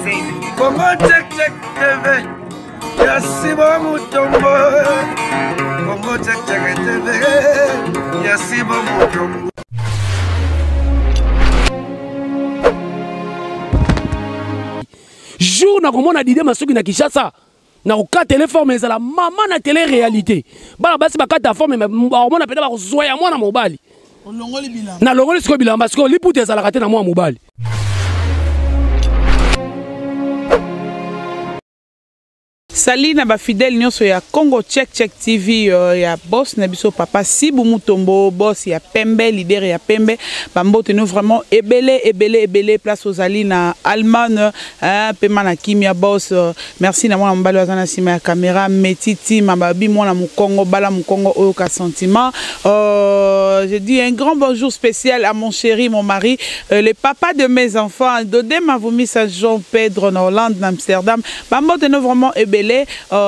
Congo check check TV. Yasibo Mutombo. Congo check check TV. Yasibo Mutombo. Jour na komona Didier Masuki na Kinshasa. Na ka téléphone mais la maman na télé réalité. Bala basi ba ka forme mais komona peda ba zoya mwana mobali. Olongoli bilamba. Na longoli siko bilamba parce que liputa za la kate na mwana mobali. Sali na ba fidèle nyonso ya Congo Check Check TV ya boss na biso papa Sibu Mutombo boss ya Pembe leader ya Pembe bambote nous vraiment ebele place aux ali na Allemagne pema na kimia boss merci na mwana mbali wazana sima ya caméra metiti mababi mwana mukongo bala mukongo oyo ka sentiment je dis un grand bonjour spécial à mon chéri mon mari le papa de mes enfants Dodé Mavumi Saint Jean Pedro na Hollande na Amsterdam bambote nous vraiment ebele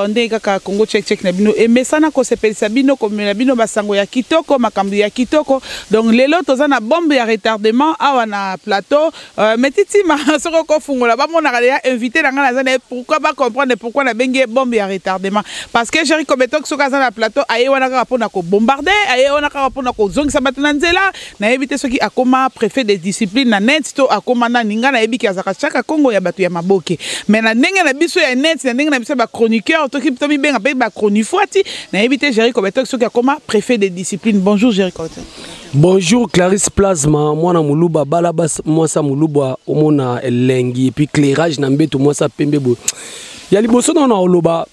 ndenge kaka Congo Check Check na bino emesana ko sepelisa bino komela bino basango ya kitoko makambo ya kitoko donc lelo toza na bombe ya retardement awa na plateau metiti ma soko ko fungola ba mona ya invité na ngana zana pourquoi pas comprendre pourquoi na bengi bombe ya retardement parce que Jericho Betok soka za na plateau aye wana ka pona ko bombarder aye wana ka pona ko zongisa batana nzela na éviter soki akoma préfet de discipline na net to akoma na ninga na ebiki azaka chaka Congo ya batu ya maboke mais na ndenge na biso ya net na ndenge na biso chroniqueur, to mi benga pe ba chronifuati na éviter Jericho Betok soki akoma préfet de discipline. Bonjour Jericho. Bonjour Clarisse Plasma, mwana muluba balabas mwasa muluba omona elengi et puis clairage na mbeto mwasa pembe bo. Ya liboso na oloba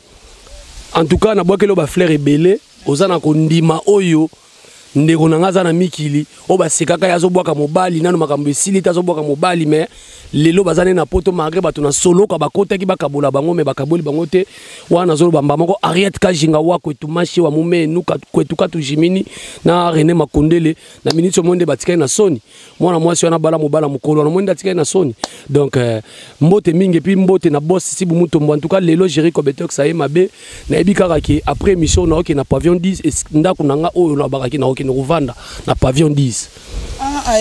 en tout cas na boke loba fleur ebele ozana ko ndima oyo ndeko na ngaza na mikili oba sekaka yazo bwaka mobali nanu makambo esili tazo bwaka mobali mais lelo bazane na poto malgré bato na solo ka bakota ki bakabola bango me bakaboli bango te wana zolo bamba moko Ariette Kajinga wa kwetu mashi wa mume nuka kwetu katu jimini na René Makondele na minute monde batika na soni mwana mwasi wana bala mobala mukolo na monde batika na soni donc mbote mingi puis mbote na boss Sibu Mutombo en tout cas lelo Jericho Betok ça mabe na ebikaka ki après émission na na pavillon 10 ndako nanga oyo na bakaki na Rwanda na pavillon 10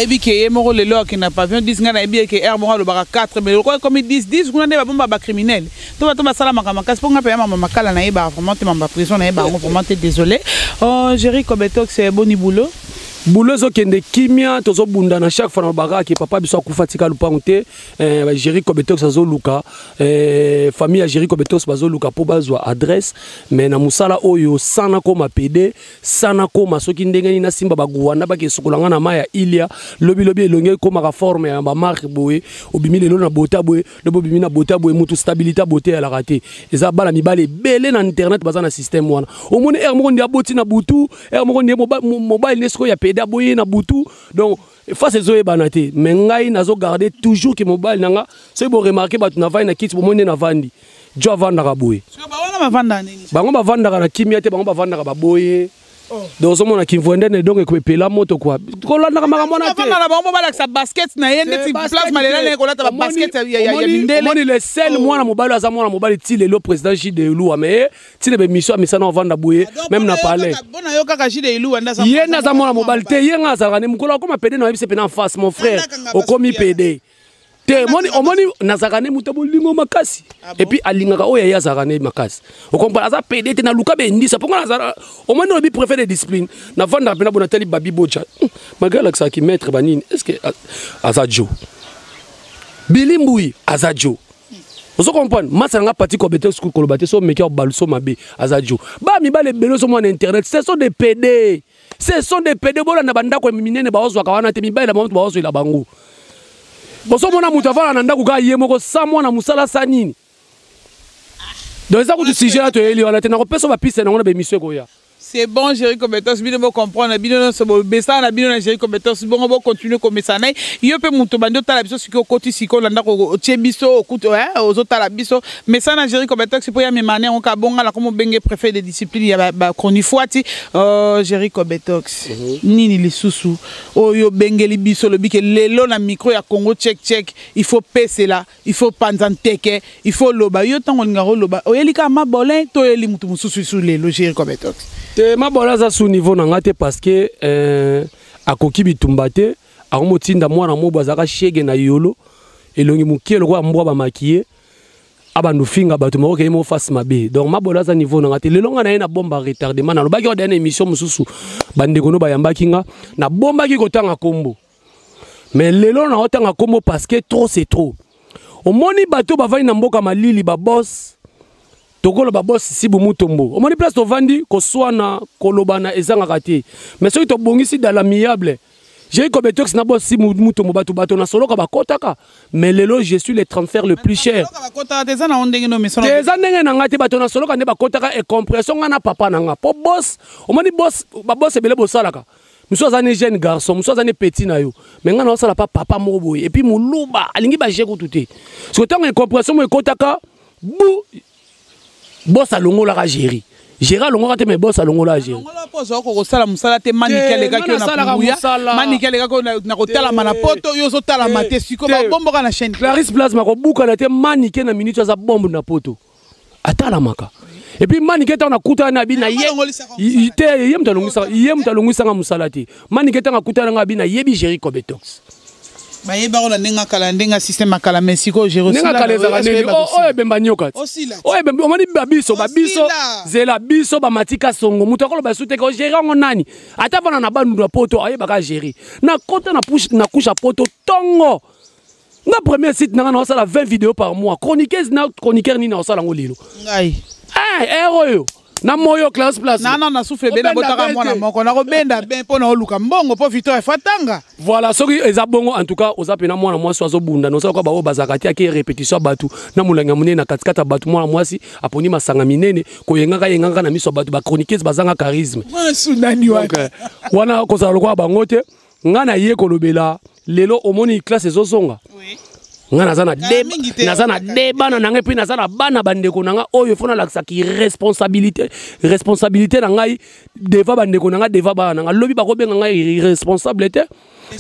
ebi ke moko lelo ki na pavillon 10 ngana ebi ke air moko lo baka 4 mais comme 10 kuna ne ba bomba ba criminel to ba sala makama kasi ponga pe mama makala na eba vraiment te mamba prison na eba vraiment te désolé Jericho Betok c'est boni boulot boulot zo kende kimia tozo bunda na chaque fois na baka ki papa biso akufatika lupango te Jericho Betok zo luka famille ya Jericho Betok bazo luka po bazwa adresse mais na musala oyo sana koma PD sana koma soki ndengeni na simba baguwana bake sokolanga na maya ilia lobi elonge koma ka forme ya ba marque boye obimi lelo na bota boye lobo bimi na bota boye mutu stabilité bote ya la raté eza bala mibale belé na internet baza na système wana omone er moko ndia boti na butu er moko ndia mobile nesko ya PD aboye na butu donc face zoé banate mais ngai nazo garder toujours que mobile nanga c'est bon remarquer ba na vai na kit bomone na vandi jo vanda ka boye ba wana ba vanda nini bango ba vanda ka na kimia te bango ba vanda ka ba boye donc so mona kimvwende donc ko pela moto quoi ko landa ka makambo na te vanda ba ba sa basket na yende ti place malela ne ko lata ba basket ya mindele moni le sel mwana mobile aza mwana mobile ti le président J.D. Luwa mais ti le mission misana vanda boye même na parler bona yo kaka J.D. Luwa ndaza yena za mwana mobile te yenga za ne mukolo ko ma PD na bise pe na face mon frère o komi PD te omoni nazakane mutabo lingo makasi et puis alingaka oya ya zakane makasi o comprendre aza PD te na luka be ndisa ponga nazara omoni obi préfet de discipline na vanda pena bona tali babi bocha malgré la ça qui maître banini est-ce que azajo bilimbuyi azajo vous comprenez masanga parti ko beto school kolobate so meki baluso mabe azajo ba mi bale belo so mo na internet ce sont des PD bola na banda ko minene ba ozwa kawana te mi bale ba ozwa la bango boso mona mutavana na ndako ka yemoko sa mwana musala sanini donc ça ko sujet là to eli wala te na ko peso ba piste na ngona be mission ko ya c'est bon Jericho Betok bino mo comprendre bino so bo besa na bino na Jericho Betok bon bo continuer comme ça na yo pe muto bando tala biso siko koti siko landa ko tie biso okuto ozo tala biso mais ça na Jericho Betok c'est pour ya memane on ka bonga la comme benge préfet de discipline ya ba chronifuati Jericho Betok nini lisusu oyo bengeli biso lo bike lelo na micro ya Congo Check Check il faut passer là il faut panzanteke il faut loba yo tango ngaro loba oyelika mabolin to eli mutu mususu sur lelo Jericho Betok te mabola za sous niveau na ngate parce que akoki bitumba te akomotinda mwana mo bazaka shege na yolo elongi mukielo kwa mbwa ba makiye abandu finga bato moko ke mo face mabe donc mabola za niveau na ngati lelo nga na ina bomba retardement na lobaki wa dana émission mususu bande kono bayambaki nga na bombaki kotanga kombo mais lelo na otanga kombo parce que trop c'est trop omoni bato bavani na mboka malili ba boss tokolo ba boss Sibu Mutombo omoni place to vandi ko swana kolobana ezanga kati mais soki to bongisi dans l'amiable. J'ai eu comme Betox na boss Sibu Mutombo bato na solo ka bakotaka mais lelo je suis le transfert le plus cher. Des années na ngati bato na solo ka ne bakotaka et compression nga na papa na nga. Po boss, omoni boss ba boss ebele bosalaka. Muso azane jeune garçon, muso azane petit na yo. Mais nga na osala pa papa moko boy et puis muluba alingi ba jeko tuté. Parce que tant compression mo ekotaka bu boss alongola ka gérer. Gérard longola te me boss alongola gérer. Longola pozo ko sala musala te manikele ka kyo na kuya. Manikele ka ko na ko tala mana poto yo so tala mate siko ba bombo ka na chaîne. Clarisse Plasma ko buka na te manike na minute za bombo na poto. Atala maka. Et puis manike ta na kuta na bi na ye. Ite yem talongisa nga musala te. Manike ta na kuta na bi na yebi Jerry Kobetox. Ba yeba ko na ninga kala ndenga système akala mesiko Jerry. Ninga kala za neni o bemba nyoka. O bemba omani babiso zela biso ba matika songo muto ko ba sute ko Jerry ngo nani. Ata bana na bandu na poto ayeba ka Jerry. Na kota na push na kusha poto tongo. Na premier site na na sala 20 vidéos par mois. Chroniqueuse na chroniqueur ni na sala ngo lilo. Ngai. Héros na moyo Clarisse Plasma na souffle ben na botaka mwana moko na ko benda ben pona oluka mbongo po Victor fatanga voilà soki eza bongo en tout cas ozape na mwana mwasi azo bunda no sala ko ba o bazakati aki répétition batu na mulanga munene na katikata batu mwana mwasi aponi masanga minene ko yenganga na miso batu ba chroniqueuse bazanga charisme sunani wana ko sala ko bango te ngana ye ko lobela lelo omoni classe ezosonga oui nga nazana deba na nanga puis nazana bana bandeko nanga oyo fona lakisa ki responsabilité na ngai deva bandeko nanga deva bana nanga lobi ba ko benga ngai irresponsabilité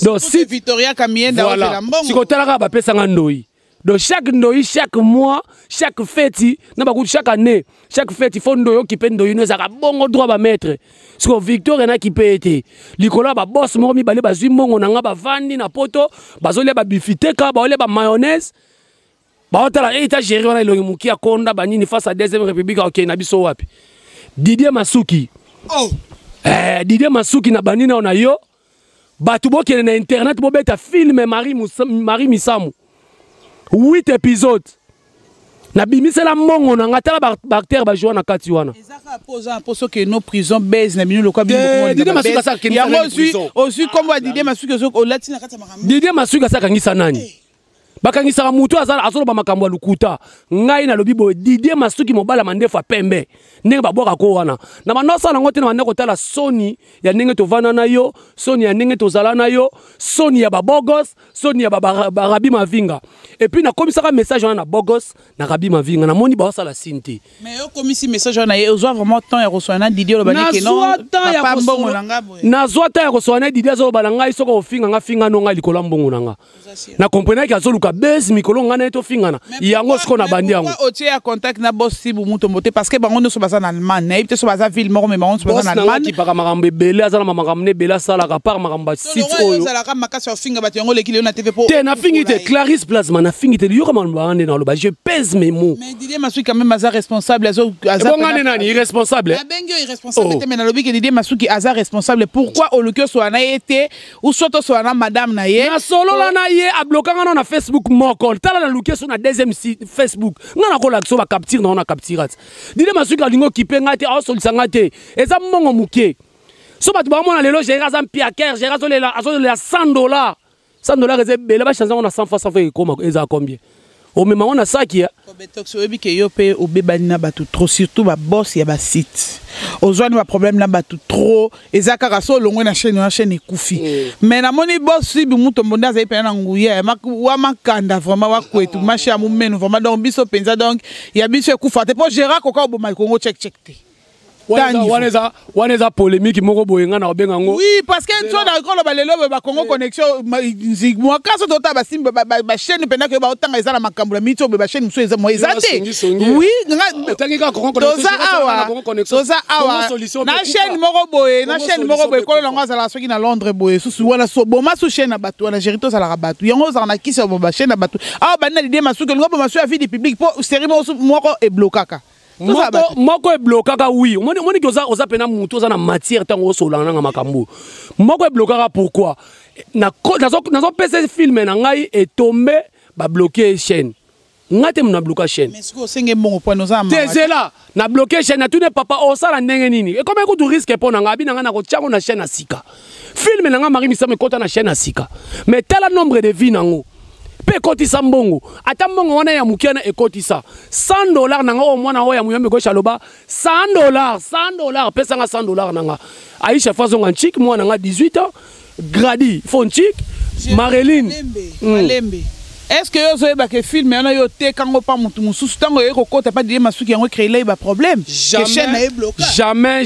donc si Victoria Kamienda voilà si ko talaka ba pesa nga ndoi donc chaque ndoi chaque mois chaque fête na ba chaque année chaque fête faut ndoyo ki pe ndoyo no zaka bongo droit ba mettre parce que Victoria na ki pe été likola ba boss mo mi balé ba zwi mbongo nanga ba vandi na poto bazole ba bifiteka ba ole ba mayonnaise ba otala eta gérer wana ilongi muki akonda ba nini face à deuxième république ok na biso wapi Didier Masuki Didier Masuki na banina ona yo batu bokene na internet bo beta film Marie Misamu 8 épisodes na bimisela mbongo na ngatala bactère ba joie na kati wana ezaka posa poso que nos prisons baisse na bino lokwa bino Didier Masuki sa keni ya aussi comme Didier Masuki zo latina kati makambo Didier Masuki sa kangisa nani bakangisa mutu azolo ba makambo lukuta ngai na lobi bo Didier Masuki mobala mandefa pembe ndenge baboka ko wana na manosa na ngote na ndeko tala Sony ya ndenge to vana na yo Sony ya ndenge to zala na yo Sony ya babogos Sony ya barabi mavinga et puis na komisaka message wana na bogos na rabi mavinga na moni ba sala sinte mais yo komisi message wana yo zo vraiment temps ya reçoana Didier lo banike non papa mbongo nanga boy na zwata ya reçoana Didier zo bala ngai soko ofinga nga finga no ngai likola mbongo nanga na comprendre ki azoluka base mikolo ngana to fingana yango siko na bandi yango otie ya contact na boss Sibu Mutombo te parce que bango no so baza na Allemagne na ibte so baza ville moko mais bango so baza na Allemagne ki paka makambe bele azala makamne bela sala ka par makamba site oyo sala ka makasi o finga bato yango lekile na TV po te na fingite Clarisse Plasma na fingite yo kama bande na loba je pèse mes mots mais Didier Masuki quand même aza responsable aza ngane nani irresponsable la bengo irresponsable te mais na lobi que Didier Masuki aza responsable pourquoi au lieu so na été ou soto so na madame na ye na solo la na ye a bloquer na Facebook moko tala na luke so na deuxième site Facebook ngana ko la so ba capture na capturat Didier Masuki alingo kipe ngate a solisa ngate eza mongo muke so ba tuba mona lelo gérer za mpiaker gérer so lela $100 $100 eze bele ba chanza na 100 fois 100 fois koma eza combien o mema on a saki ya Betox obi ke yo pe obebani na batu trop surtout ba boss ya ba site ozwani ba problème na batu trop ezaka ka so longwe na chaîne ekufi mais na moni boss Sibu Mutombo ndaza ipe na nguya wa makanda vraiment wa kwetu machi ya mumeno vraiment donc biso penza donc ya biso ekufa te po Gérard koka oboma Congo check te wana polémique moko boyenga na obenga ngo. Oui, parce que soit dans le balelo ba Congo connexion moi kaso tota ba simba ba chaîne pendant que ba otanga ezala makambo la mito ba chaîne muso eza moizate. Oui, otangika Congo connexion. Toza awa. Na chaîne moko boye, na chaîne moko boye ko longa za la soki na Londres boye susu wana so boma su chaîne na bato na Jerito za la bato. Yango za na kisa ba chaîne na bato. Ah ba na l'idée masuki ngo ba masu ya vie du public po série moko e blokaka. Moko e blokaka oui omoni ki oza pena mutu oza na matière ntango osolanga nanga makambo moko e blokaka pourquoi nazopesa filme na ngai etombe babloke chaîne ngai te muna bloka chaîne tezela na bloke chaîne natune papa osala ndenge nini ekoma ekutu risque mpo na ngai abi na ngai nakotiango na chaîne ya sika filme na ngai mari misamo ekota na chaîne ya sika mais tala nombre de vie nango pe kotisa mbongo ata mbongo wana ya mukiana ekotisa $100 nanga o mwana o ya muyombe ko shaloba $100 pesa nga $100 nanga Aisha Fazonga chic mwana nga 18 ans Grady Fonchik Marilyn Malembe est-ce que yo zoeba que film yana yo te kango pa mutu mususu tango yo kokota pa die masuki yango créer là ba problème jamais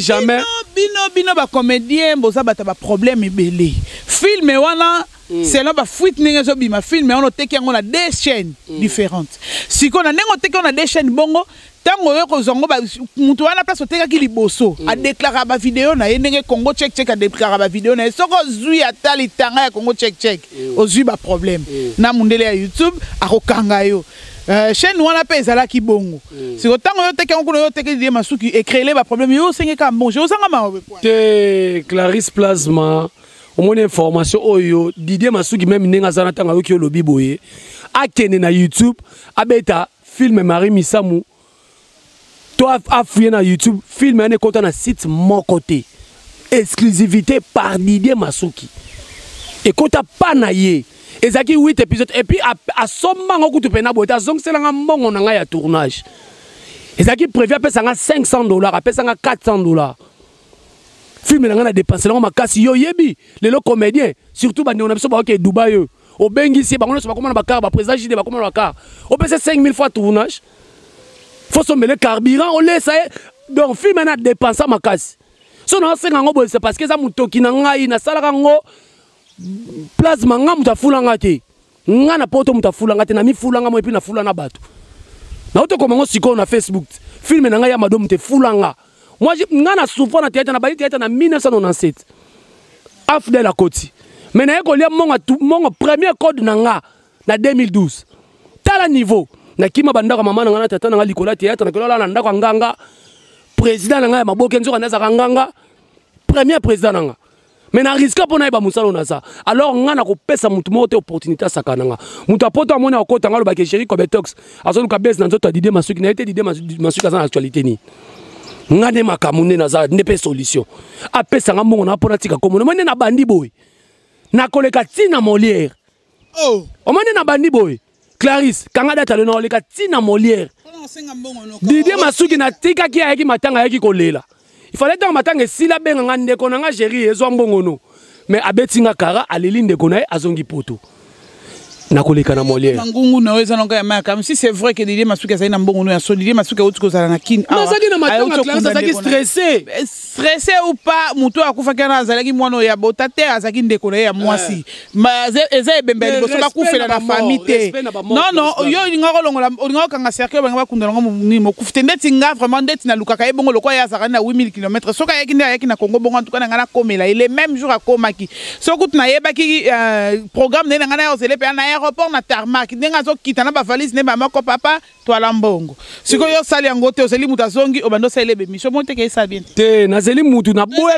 bino ba comédien boza bata ba problème ebele film wana c'est là ba fuite ninga zo bima film on te kango na deux chaînes différentes si qu'on a nengo te kango na deux chaînes bongo tango yo kozongo ba mutu wana place oteka ki liboso a déclarer ba vidéo na ndenge Congo check a déclarer ba vidéo na soko zui atali tanga ya Congo check ozui ba problème na mundele ya YouTube akokanga yo chaîne wana pe ezala ki bongo si otango yo teka ngo yo teka di masuki e créer ba problème yo sengeka bon je osanga ma te Clarisse Plasma omoni information oyo Didier Masuki même ninga zana tanga yo ki lobi boye akene na YouTube abeta film Marie Misamu toi afouiller na YouTube film ane kota na site mon côté exclusivité par Didier Masuki et kota pa na ye ezaki 8 épisodes et puis a somma ngoku tu pena bota zong selanga mbongo na nga ya tournage ezaki prévu apesa nga $500 apesa nga $400 film na nga na dépenser nga makasi yo yebi lelo comédien surtout bandi on a biso ba ke Dubai yo obengisi bango so ba komana ba car ba président JD ba komana ba car o pesa 5000 fois tournage faut se mêler carburant on laisse donc film na dépenser makasi so na senga ngo c'est parce que ça mutoki na ngai na sala ngo Plasma nga mutafulanga te nga na poto mutafulanga te na mi fulanga mo epi na fulana bato na oto komango siko na Facebook film na nga ya madom te fulanga moi nga na souffre na théâtre na bali théâtre na 1997 afdel la koti mais na ko lia mongo premier code na nga na 2012 tala niveau na kima bandaka mama na nga na tata na nga likola théâtre na kola na ndako nganga président na nga ya maboke nzoka na za nganga premier président na nga mais na risque pour na ba musalo na ça alors nga na ko pesa mutu mo te opportunité sakana nga mutu apoto amona okota nga lo ba ke chéri ko betox azonu ka bes na nzoto Didier Masuki na été Didier Masuki za actualité ni nga ne makamune na za ne pe solution apesa nga mongo na pona tika komo mone na bandi boy na koleka tina Molière o mone na bandi boy Clarisse kanga data le na koleka tina Molière Didier Masuki na tika ki ayaki matanga ayaki kolela il fallait dans matanga sila benga nga ndeko na nga chéri ezo mbongono mais abetinga kara aleli ndeko na azongi poto na koleka na Molière ngungu na weza nonga ya maka même si c'est vrai que Didier Masuki azali na mbongono ya Didier Masuki autre chose na kin na zaki na matanga Clarisse azaki stressé ou pas muto akufa kana azalaki mwana ya botate azaki ndeko na ya mwasi eza ebembeli boso bakufela na famille non yo ngako longola ngako kanga cercle banga bakunda ngo ni mo kufite ndeti nga vraiment ndeti na lukaka ebongo lokwa ya azaka na 8000 km soka yaki nda yaki na Congo bongo en tout cas na ngana komela il est même jour à komaki sokutu na yebaki programme na ngana yo zele pe na aéroport na tarmac ndenga zo kitana ba valise ne ba mako papa toala mbongo siko yo sali yango te ozeli mutazongi obando sale be mission monte ke sa bien te nazeli mutu na boye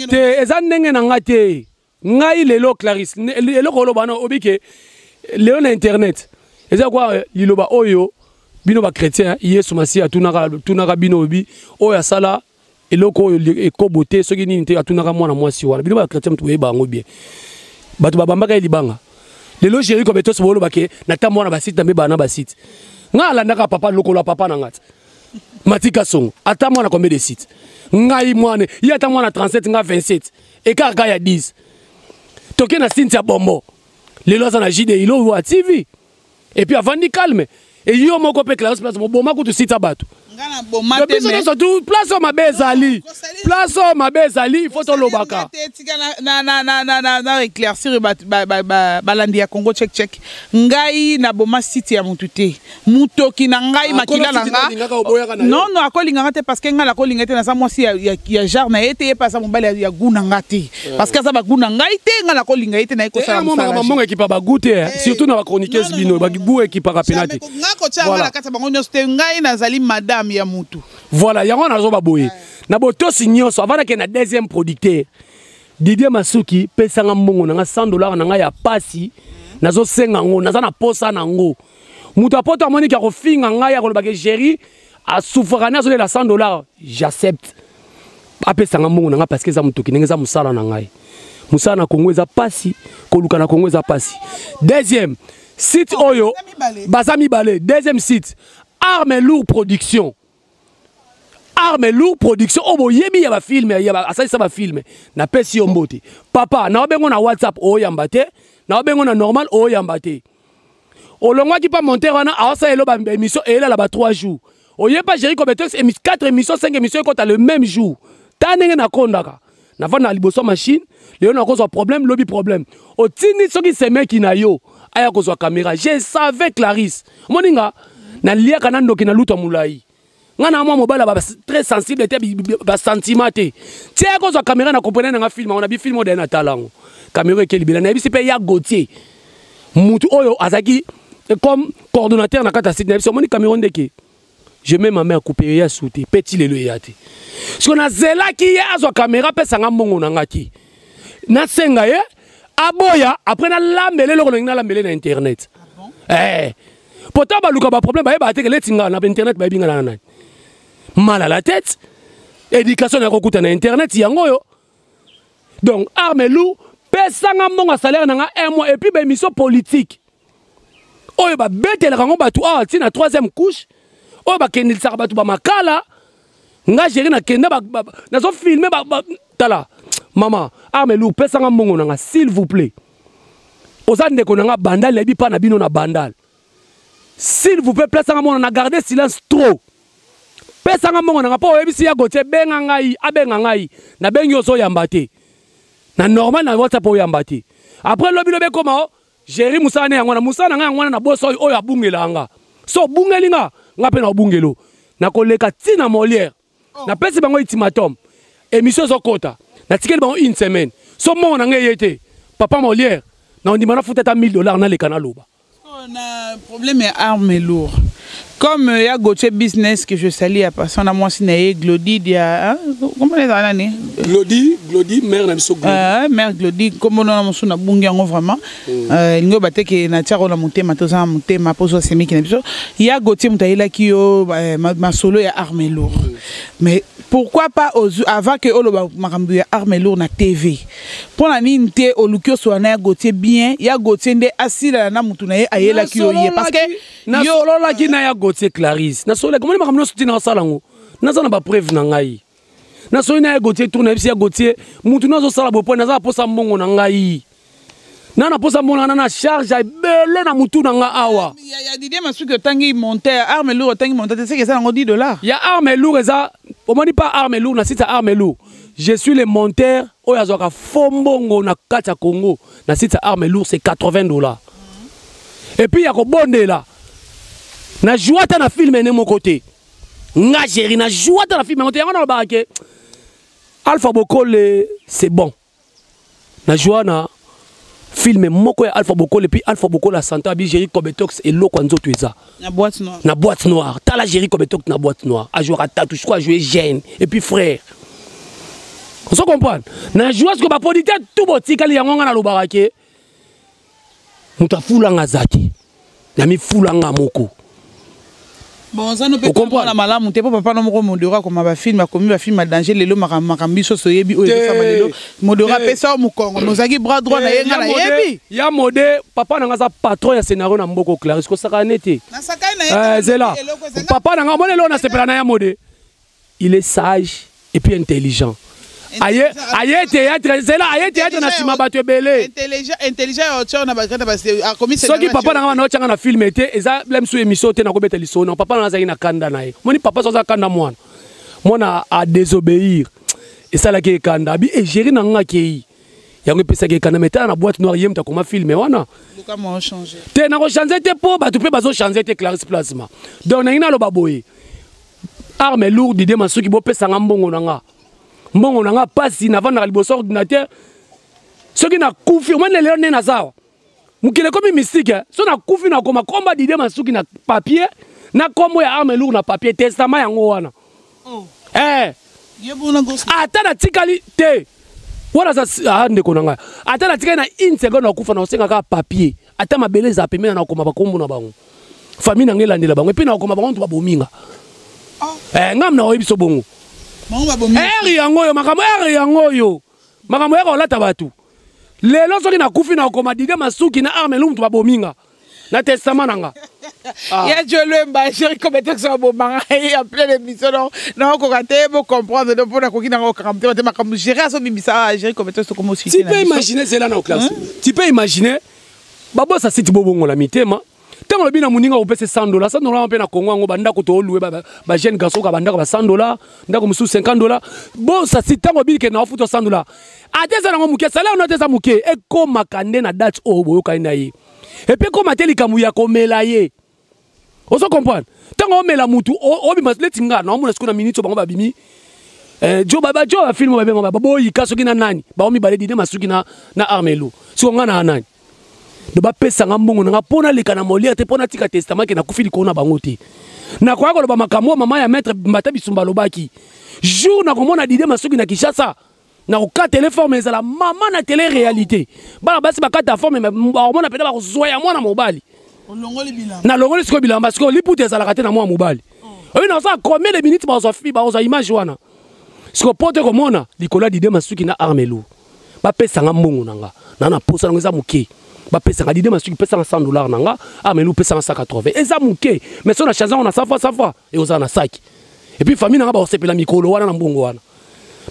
te eza ndenge na ngate ngai lelo Clarisse lelo ko loba na obike lelo na internet eza kwa liloba oyo bino ba chrétien Yesu Masiya tunaka bino obi oyo sala eloko oyo ekobote soki nini te atunaka mwana mwasi wana bino ba chrétien mtu yeba ngo bien bato babambaka elibanga lelo chéri ko beto sobolo bake na ta mwana ba site na bana ba site nga alandaka papa lokolo papa na ngata matika songo ata mwana combien de sites ngai mwana il ata mwana 37 nga 27 ekaka ya 10 toke na Cynthia Bombo lelo za na JD ilo wa TV et puis avant ni calme et yo moko pe Clarisse Plasma boma ko to site bato surtout place au mabe ezali. Place au mabe ezali, il faut to lobaka. Na éclaircir balandi ya Congo check. Ngai na boma site ya mututé. Mutoki na ngai makila na nga. Non akolinga te parce que nga la kolinga te na sa moi si ya jar na été pas ça mobali ya guna ngati. Parce que ça ba guna ngai te nga la kolinga ite na ko sala musala. Maman ekipa ba goûter surtout na ba chroniqueuse bino ba gibu ekipa ka penalty. Nga ko tanga la kata bango nyos te ngai nazali madame ya mutu. Voilà, yango nazo ba boye. Na boto sinyoso avant que na deuxième producteur. Didier Masuki pesanga mbongo na $100 na nga ya pasi nazo senga ngo naza na posa na ngo. Mutu apoto amoni ka ko finga nga ya ko ba ke géri a souffrana nazo le $100 j'accepte. Apesanga mbongo na nga parce que za mutu kinenge za musala na ngai. Musala na Congo eza pasi, koluka na Congo eza pasi. Deuxième site oyo Bazami Balé. Deuxième site Armes Lourd Production. Armes Lourd Production. Oh yebi ya ba film ya asali sa ba film. Na pesi ombote. Papa na obengo na WhatsApp o yamba te, na obengo na normal o yamba te. Olongwa ki pa monter wana asa elo ba émission ela la ba 3 jours. Oye pas gérer comme 4 émissions 5 émissions quand le même jour. Tanenge na kondaka. Na va na liboso machine, le na cause problème, lobby problème. O tini soki seme ki na yo, aya cause caméra. Je savais Clarisse. Moninga na lia kana ndoki na luto mulai. Ngana mwa mobala ba très sensible te ba sentiment te. Tia cause caméra na comprendre na film, on a bi film de na talango. Caméra ke libela na bisi pe ya Gauthier. Mutu oyo azaki comme coordonnateur na kata site na bisi moni Cameroun deke. Je mets ma main à couper ya souté, petit le yate. Ce qu'on a zela qui est à sa caméra, pesanga mongo nangati. Na senga ye, aboya, après na lambele le na lambele na internet. Eh, pourtant baluka ba problème ba te que le tinga na internet ba binga na. Mal à la tête, éducation na kokuta na internet yango yo. Donc Armes Lourd, pesanga mongo salaire nanga 1 mois et puis ba émission politique. Oyo ba betela kango ba tu ah tina 3e couche. Oh ba kendil sarabatu ba makala nga gérer na kenda ba nazo filmer ba tala mama Armes Lourd pesanga mbongo nanga s'il vous plaît ozande ko nanga bandal lebi pa na bino na bandal s'il vous plaît pesanga mbongo na garder silence trop pesanga mbongo nanga po ebisi ya Gauthier benga ngai abenga ngai na bengi ozo yambate na normal na WhatsApp o yambate après lobi lobe koma gérer musane yango na musana nga yango na boso oyo abungela nga so bungelinga nga pe na bungelo na koleka tina Molière na pesi bango ultimatum émission zokota na tikeli bango une semaine so mon na ngeyete papa Molière na on dit mana futata $1000 na le kana loba on a problème est Armes Lourd comme il y a Gauthier business que je salue à personne à moi si na Glody dia comment les années Glody mère na biso Glody mère Glody comme on a mon na bungi ngo vraiment ngo baté que na tiaro na mutema toza mutema pozo semi ki na biso il y a Gauthier mutaila ki yo ma solo ya Armes Lourd mais pourquoi pas avant que olo makambu ya Armes Lourd na TV pour la ninte olukio so na Gauthier bien ya Gauthier nde asila na mutu na ye ayela ki yo parce que na solo la ki na ya Gauthier Clarisse na solo comment makambu no soutien na salango na zana ba preuve na ngai na solo na ya Gauthier tourne bisi ya Gauthier mutu na zo sala bo point na za posa mbongo na ngai na posa mbongo na charge bele na mutu na nga awa ya Didier Masuki tangi monter Armes Lourd tangi monter c'est que ça ngo $10 ya Armes Lourd eza on dit pas Armes Lourd na site Armes Lourd je suis le monteur oyo azoka fombongo na kati ya Congo na site Armes Lourd c'est $80 et puis ya ko bondela na joie ta na film ene mon côté nga géri na joie ta na film on na ba ke Alpha Bokole c'est bon na joie na film moko ya Alpha Bokole puis Alpha Bokole la santé abi géri Kobetox et loko nzoto eza na boîte noire ta la géri Kobetox na boîte noire a jouer à tatou je crois jouer jeune et puis frère on se comprend na joie ce que ba producteur tout botika li yango nga na lobarake mutafula ngazaki na mi fulanga moko. Bon, ça ne peut pas la malamu te papa no moko modora comme ba film à danger lelo makambi so yebi o lelo modora pesa mu Congo nozaki bras droit na yenga na yebi ya modé papa nanga za patron ya scénario na mboko Clarisse ko saka nete na saka na zela papa nanga monelo na sepela na ya modé il est sage et puis intelligent aye théâtre zela aye théâtre na sima bato ebele intelligent auteur na bakata parce que commis soki papa na ngana otanga na film ete eza lemsu émission te na kobeta lisono papa na azaki na kanda na ye moni papa soza kanda mwana a désobéir et ça la ke kanda abi égérie na nga kei yango pesa ke kanda metana na boîte noire yem ta koma film wana luka mo changer te na ko changer te po bato pe bazo changer te Clarisse Plasma donc na ina lo baboye arme lourde de masuki bo pesa nga mbongo na nga mbongo na nga pasi na vanda liboso ordinateur soki na kufi mwana lelo nena zawa mukile komi mystique so na kufi na koma komba dide masuki na papier na kombo ya arme lourde na papier testament yango wana yebuna gosi ata na tikali te wana za ndeko na nga ata na tikali na une seconde na kufa na osenga ka papier ata mabele za pemena na koma bakombo na bango famille na ngelandela bango epi na koma bango to babominga ngam na oyebiso bongo eri yango yo makambo eri olata bato lelo soki nakufi na okoma dide masuki na arme lumu to babominga na testament nanga ya Jolemba chéri comme tu ça bon manga en pleine émission non ko raté bo comprendre donc pour na ko kina ko kamte te makambo gérer aso bimisa chéri comme tu comme aussi tu peux imaginer c'est là na classe tu peux imaginer babo ça c'est bobongo la mitema tant le bina muninga opese $100 $100 pe na Congo ngo banda ko to louer ba jeune garçon ka banda ko $100 ndako musu $50 bon ça c'est tant obi ke na ofuto $100 ateza na muke salaire no ateza muke e ko makande na date o boyo kaina yi et puis comme ateli kamu ya komela ye oso comprendre tant o mela mutu obi masletinga na omuna sikuna minute bango babimi jo baba jo film ba bengo babo yi kaso kina nani ba omi baledi de masuki na armelo so ngana nani de ba pesa ngambongo nga pona leka na molière te pona tika testament ke na kufili kona bango te na kwa ko ba makambo mama ya maître Mbata Bisumba lobaki jour na komona dide masuki na Kinshasa na ko téléphone mais la maman na télé réalité bala basi ba kata forme mais omona peda ba ko zoya mwana mobali olongoli bilan na longoli siko bilan parce que lipu te zala kate na mwana mobali oui na ça combien de minutes ba zo image wana siko pote komona likola dide masuki na armelo ba pesa ngambongo nanga na posa ngeza muke ba pesa nga dide masuki pesa $100 nanga armelo pesa 180 eza muke mais so na chanza on a 100 fois et oza na sac et puis famille nanga ba osepela mikolo wana na mbongo wana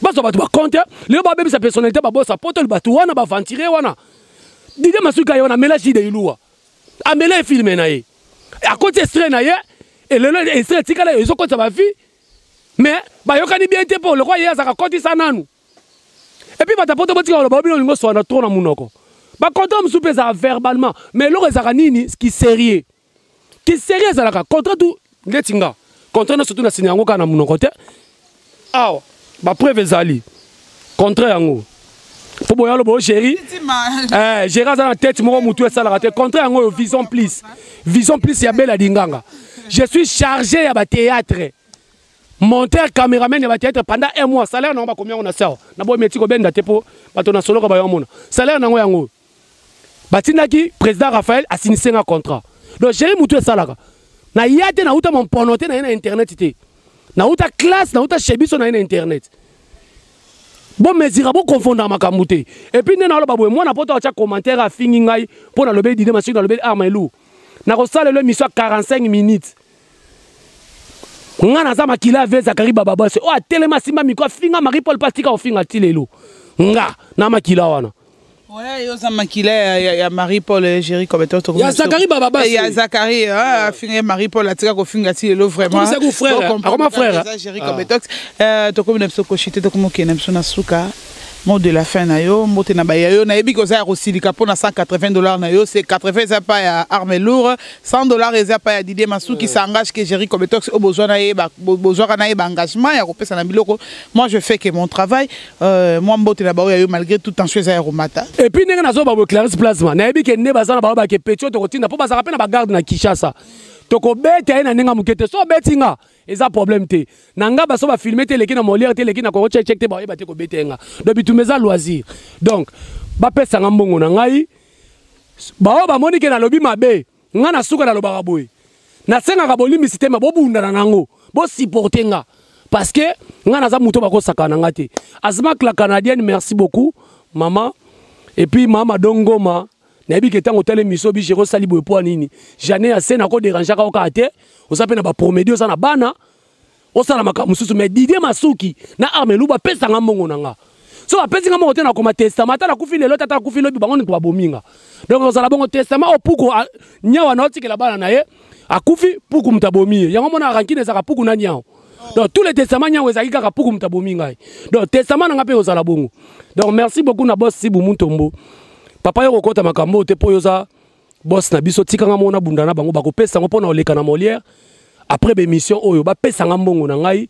baso batu ba compte le ba bébé sa personnalité ba bossa poto le batu wana ba ventirer wana dide masuki ayo na mélange de ilua amela filme na ye à côté extrait na ye et le extrait tikala ezo ko ba vie mais ba yokani bien te pour le roi yeza ka koti sananu et puis ba tapoto botika lo ba bino lingo so na trop na munoko ba contrat msupe za verbalement mais lo ezaka nini ce qui sérieux za la contrat tout ngetinga contrat na surtout na signer yango kana munoko te awa ba preuve ezali contrat yango faut boya lo bo chéri gérer za na tête moko mutu esala ka te contrat yango vision plus ya bela dinganga je suis chargé ya ba théâtre monteur caméraman ya ba théâtre pendant 1 mois salaire na ba combien on a ça na bo métier ko benda te po bato na solo ko ba yomona salaire nango yango batindaki président Raphaël a signé un contrat donc chéri mutu esala ka na yate na uta mon ponote na internet te na uta classe na uta chebiso na internet bon mesira bo confondre makambo te et puis nena lo babwe moi na poto acha commentaire a fingi ngai pour na lobe dide masuki na lobe armelu na ko sala le mission 45 minutes ngana za makila ave Zakari baba boss o atelema simba miko finga Marie Paul Pastika o finga tilelo nga na makila wana ouais yo za makila ya Marie Paul Géry comme toi ya Zakari baba boss ya Zakari finga Marie Paul atika ko finga tilelo vraiment c'est mon frère comment frère Géry comme toi to comme nemso ko chité to comme kenemso na suka mot de la fin na yo moté na ba yo na yebi ko za rosilika pona $180 na yo c'est 80 za pa ya arme lourd $100 za pa ya Didier Massou qui s'engage que Géry comme tox au besoin na ye besoin na ye engagement ya ko pesa na biloko moi je fais que mon travail moi moté na ba yo malgré tout en chose aéromata et puis nenga nazo ba Clarisse Plasma na yebi ke ne bazana ba ke petio to kotinda po bazaka pe na ba garde na Kinshasa toko beta na nenga mukete so betinga eza problème te nanga baso ba filmer te leki na molière te leki na ko check te ba yeba te ko betenga donc bitumeza loisir donc ba pesa ngambongo na ngai ba ba moni ke na lobi mabe nga na suka na lobaka boy na senga ka bolimi système bo bunda na nango bo supporter nga parce que nga na za muto ba ko sakana ngate Azmak la canadienne merci beaucoup maman et puis mama dongoma nabi ke tango tele miso bi jero sali boy po nini jamais assez na ko déranger ka okate o sape na ba promédio ça na bana osala makambo mosusu mais Didier Masuki na Armé Luba pesanga mbongo nanga so apesi nga mbongo te na koma testament ata nakufi lelo tata nakufi lobi bango nito babominga donc osala bongo testament opuku nyawa na otikela bana na ye akufi puku mutabomi yango mona rankine ezaka puku na nyao donc tous les testaments nyawa ezaki kaka puku mutabominga donc testament nanga pe osala bongo donc merci beaucoup na boss Sibu Mutombo papa yo kokota makambo te po yoza boss na biso tikanga mona bundana bango bakopesa ngo pona oleka na Molière après l'émission oyo bapesa nga mbongo na ngai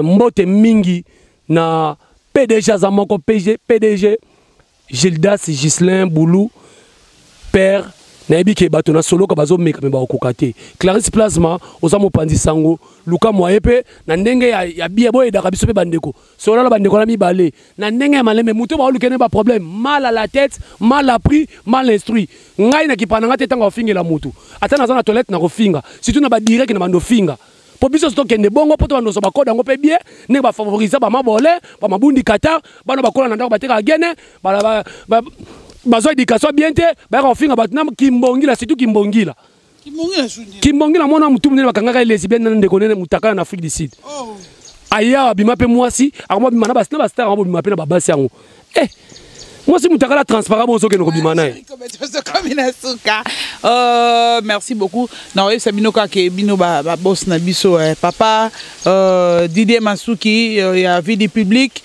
mbote mingi na PDG Zamoko PDG Gildas Gislin Boulou père nayebi ke bato na solo ka bazo meka me ba okokate Clarisse Plasma ozamo pandi sango Luka Moyepe na ndenge ya bie boye da kabiso pe bandeko solo la bandeko na mibale na ndenge ya maleme muto ba olukene ba problème mal à la tête mal appris mal instruit ngai na kipananga te tanga ofingela mutu ata na zona toilette na kofinga surtout na ba direct na bando finga po biso stokende bongo poto bando so ba koda ngo pe bien ne ba favoriser ba mabole ba mabundi kata bana bakola na ndako bateka gene ba bazo éducation bien te ba kofinga batna kimbongila surtout kimbongila kimbongila mona mutu munene bakangaka lesbienne na ndeko nene mutaka na Afrique du Sud aya bima pe mwasi akoma bima na basina ba star akoma bima pe na babasi yango moi si mutaka la transparent bozo ke no bima na merci beaucoup na oyo sabino ka ke bino ba boss na biso papa Didier Masuki ya vie du public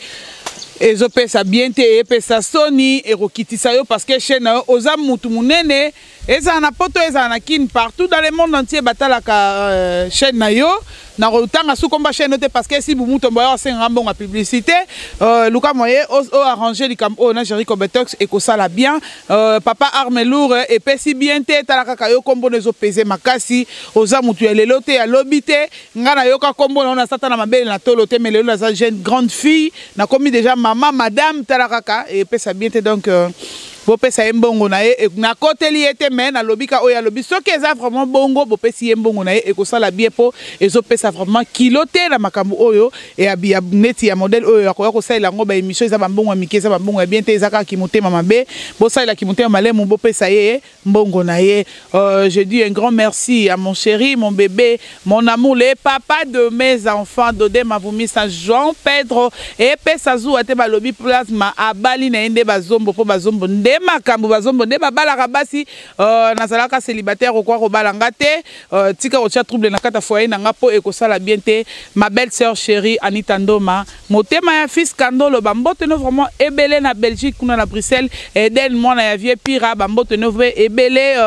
ezopesa bien te epesa soni erokitisa yo parce que chaîne oza mutu munene eza na poto eza na kin partout dans le monde entier batalaka chaîne na yo na rotanga sous combat chaîne te parce que si Sibu Mutombo ya senga mbonga publicité Luka Moye o arranger li kam o na Jericho Betox et ko sala bien papa Armé Lourd et pesi bien te talaka ka yo kombo nezo peser makasi oza mutu ya lelo te ya lobité ngana yo ka kombo na sata na mabele na tolo te mais lelo na jeune grande fille na komi déjà maman madame talaka ka et pesa bien te donc bopesa mbongo na ye na koteli ete mais na lobika oya lobi soki eza vraiment bongo bopesi mbongo na ye ekosala bien po ezopesa vraiment kilote na makambo oyo e abia neti ya modèle oyo akoya kosalela ngo ba émission eza bambongo ya mike eza bambongo ya bien te eza kaka kimotema mabe bosalela kimotema malemu bopesa ye mbongo na ye je dis un grand merci à mon chéri mon bébé mon amour le papa de mes enfants Dodé Mavumisa Jean Pedro et pesa zu ate balobi plasma abali na ende bazombo po bazombo makambo bazombo nde babalaka basi nazalaka célibataire okwa kobalanga te tika kotia trouble na kata foyer nanga po ekosala bien te ma belle sœur chérie Anita Ndoma motema ya fils Kandolo bambote no vraiment ebele na Belgique kuna na Bruxelles Eden mwana ya vie pira bambote no vrai ebele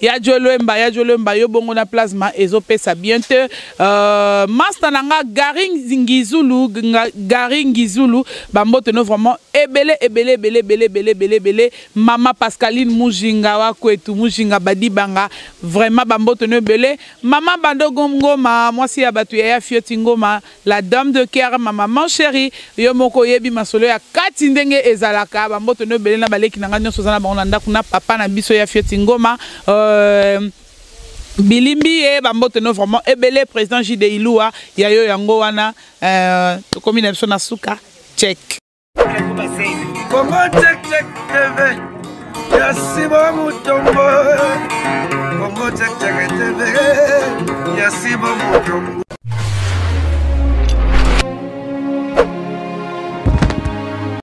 ya Jolomba yo bongo na plasma ezopesa bien te master nanga Garing Ngizulu bambote no vraiment ebele Mama Pascaline Mujinga wa kwetu Mujinga badibanga vraiment bamboto no belé Mama Bando Ngoma moi si abatu ya Fioti Ngoma la dame de cœur ma maman chérie yo moko yebi masolo ya kati ndenge ezalaka bamboto no belé na baleki nanga nyonso zana bango na ndako na papa na biso ya Fioti Ngoma Bilimbi e bamboto no vraiment ebele président JD Ilua ya yo yango wana to komi na biso na suka check Congo check check TV ya Sibu Mutombo Congo check check TV ya Sibu Mutombo